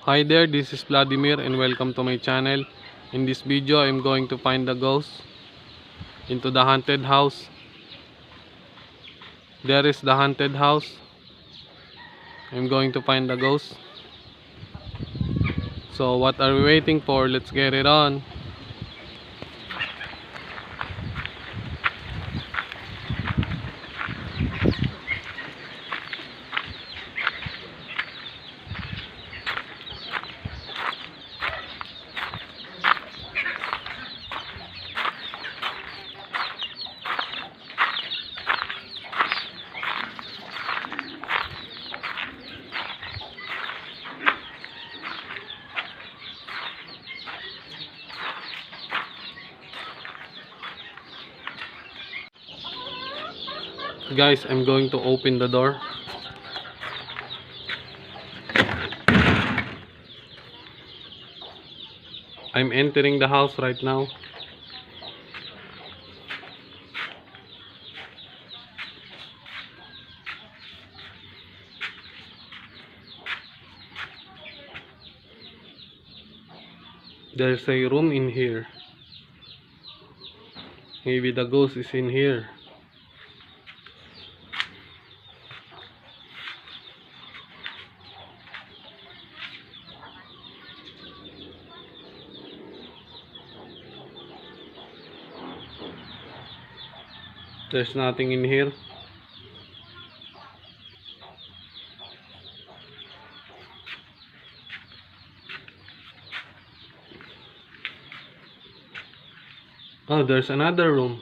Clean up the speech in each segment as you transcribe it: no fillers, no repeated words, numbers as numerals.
Hi there, this is Vladimir and welcome to my channel. In this video, I'm going to find the ghost into the haunted house. There is the haunted house. I'm going to find the ghost. So what are we waiting for? Let's get it on. Guys, I'm going to open the door. I'm entering the house right now. There's a room in here. Maybe the ghost is in here. There's nothing in here. Oh, there's another room.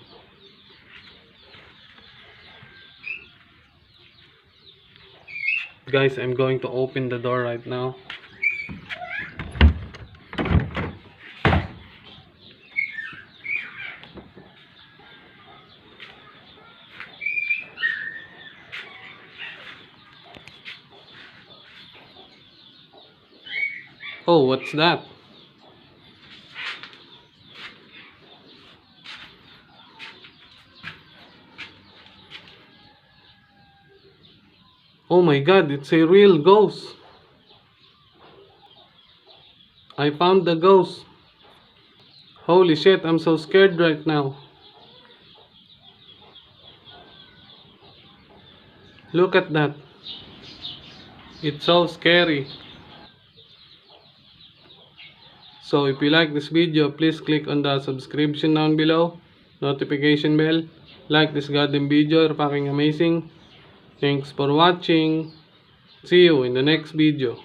Guys, I'm going to open the door right now. Oh, what's that? Oh my god, it's a real ghost. I found the ghost. Holy shit, I'm so scared right now. Look at that. It's so scary. So if you like this video, please click on the subscription down below, notification bell, like this goddamn video, you're fucking amazing. Thanks for watching. See you in the next video.